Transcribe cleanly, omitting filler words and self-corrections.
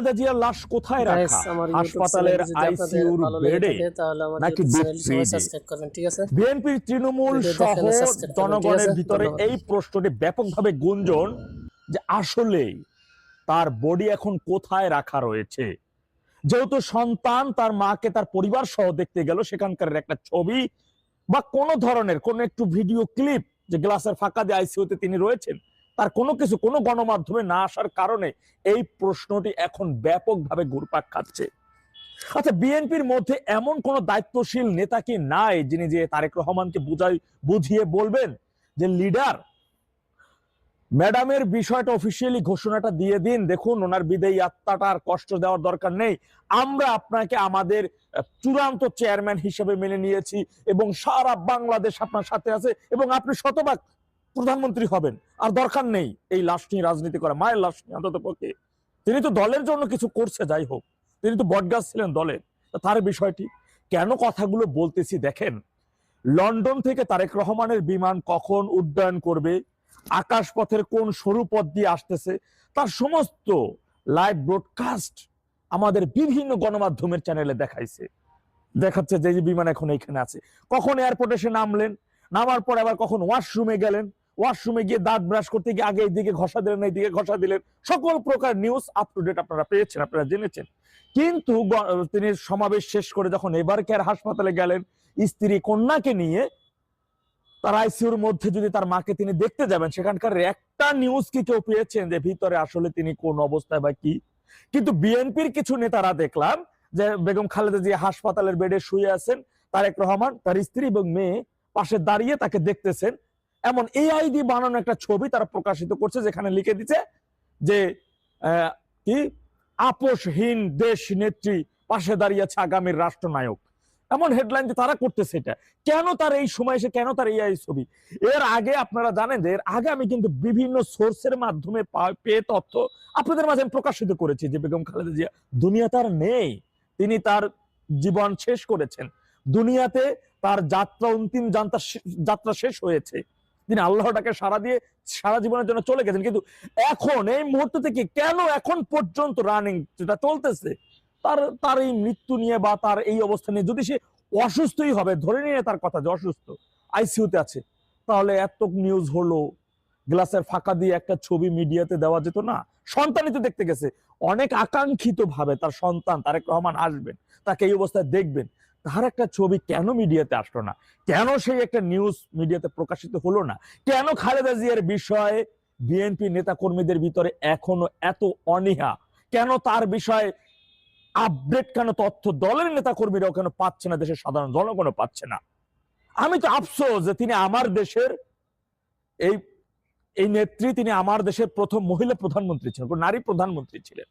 খালেদা জিয়ার লাশ কোথায় রাখা? হাসপাতালের আইসিইউর বেডে নাকি ডিপ ফ্রিজে? ঠিক আছে, বিএনপির তৃণমূল সহ জনগণের ভিতরে এই প্রশ্নটি ব্যাপকভাবে গুঞ্জন যে আসলেই তার বডি এখন কোথায় রাখা রয়েছে। যেহেতু সন্তান তার মাকে তার পরিবার সহ দেখতে গেল, সেখানকার একটা ছবি বা কোনো ধরনের কোন একটু ভিডিও ক্লিপ যে গ্লাসের ফাঁকা দিয়ে আইসিইউতে তিনি রয়েছেন, তার কোনো কিছু কোনো গণমাধ্যমে না আসার কারণে এই প্রশ্নটি এখন ব্যাপকভাবে ঘুরপাক খাচ্ছে। আচ্ছা, বিএনপির মধ্যে এমন কোন দায়িত্বশীল নেতা কি নাই যিনি যে তারেক রহমানকে বুঝিয়ে বলবেন যে লিডার ম্যাডামের বিষয়টা অফিসিয়ালি ঘোষণাটা দিয়ে দিন, দেখুন ওনার বিদায়ী আত্মাটা আর কষ্ট দেওয়ার দরকার নেই, আমরা আপনাকে আমাদের চূড়ান্ত চেয়ারম্যান হিসেবে মেনে নিয়েছি এবং সারা বাংলাদেশ আপনার সাথে আছে এবং আপনি শতভাগ প্রধানমন্ত্রী হবেন, আর দরকার নেই এই লাশ নিয়ে রাজনীতি করা, মায়ের লাশ নিয়ে অন্তত পক্ষে। তিনি তো দলের জন্য কিছু করছে, যাই হোক তিনি তো বটগাছ ছিলেন দলের, তার বিষয়টি কেন কথাগুলো বলতেছি দেখেন। লন্ডন থেকে তারেক রহমানের বিমান কখন উড্ডয়ন করবে, আকাশপথের কোন সরু পথ দিয়ে আসতেছে, তার সমস্ত লাইভ ব্রডকাস্ট আমাদের বিভিন্ন গণমাধ্যমের চ্যানেলে দেখাচ্ছে যে বিমান এখন এখানে আছে, কখন এয়ারপোর্টে এসে নামলেন, নামার পর আবার কখন ওয়াশরুমে গেলেন, ওয়াশরুমে গিয়ে দাঁত ব্রাশ করতে গিয়ে আগে এইদিকে ঘষা দিলেন, এইদিকে ঘষা দিলেন, সকল প্রকার নিউজ আপ টু ডেট আপনারা পেয়েছেন, আপনারা জেনেছেন। কিন্তু তিনি সমাবেশ শেষ করে যখন এবার কেয়ার হাসপাতালে গেলেন স্ত্রী কন্যাকে নিয়ে, তার আইসিইউর মধ্যে যদি তার মাকে তিনি দেখতে যাবেন, সেখানকার একটা নিউজ কি কেউ পেয়েছেন যে ভিতরে আসলে তিনি কোন অবস্থায় বা কি? কিন্তু বিএনপির কিছু নেতারা দেখলাম যে বেগম খালেদা জিয়া হাসপাতালের বেডে শুয়ে আছেন, তারেক রহমান তার স্ত্রী এবং মেয়ে পাশে দাঁড়িয়ে তাকে দেখতেছেন, এমন এআই দিয়ে বানানো একটা ছবি তারা প্রকাশিত করছে, যেখানে লিখে দিচ্ছে যে কি আপোষহীন দেশ নেত্রী পাশে দাঁড়িয়ে আছে আগামীর রাষ্ট্রনায়ক, এমন হেডলাইন তারা করতেছে। এটা কেন তার এই সময় এসে কেন তার এই ছবি? এর আগে আপনারা জানেন যে এর আগে আমি কিন্তু বিভিন্ন সোর্সের মাধ্যমে পেয়ে তথ্য আপনাদের মাঝে প্রকাশিত করেছি যে বেগম খালেদা জিয়া দুনিয়া তার নেই, তিনি তার জীবন শেষ করেছেন, দুনিয়াতে তার যাত্রা অন্তিম যাত্রা শেষ হয়েছে, তিনি আল্লাহটাকে সারা জীবনের জন্য চলে গেছেন। কিন্তু এখন এই মুহূর্ত থেকে কেন এখন পর্যন্ত রানিং যেটা চলতেছে তার এই মৃত্যু নিয়ে বা তার এই অবস্থা নিয়ে, যদি সে অসুস্থই হবে, ধরে নিয়ে তার কথা যে অসুস্থ আইসিইউতে আছে, তাহলে এত নিউজ হলো, গ্লাসের ফাঁকা দিয়ে একটা ছবি মিডিয়াতে দেওয়া যেত না? সন্তানই তো দেখতে গেছে, অনেক আকাঙ্ক্ষিত ভাবে তার সন্তান তারেক রহমান আসবেন, তাকে এই অবস্থায় দেখবেন, তার একটা ছবি কেন মিডিয়াতে আসলো না? কেন সেই একটা নিউজ মিডিয়াতে প্রকাশিত হলো না? কেন খালেদা জিয়ার বিষয়ে বিএনপি নেতা কর্মীদের ভিতরে এখনো এত অনীহা? কেন তার বিষয়ে আপডেট কেন তথ্য দলের নেতা কর্মীরাও কেন পাচ্ছে না, দেশের সাধারণ জনগণও পাচ্ছে না? আমি তো আফসোস যে তিনি আমার দেশের এই নেত্রী, তিনি আমার দেশের প্রথম মহিলা প্রধানমন্ত্রী ছিলেন, নারী প্রধানমন্ত্রী ছিলেন।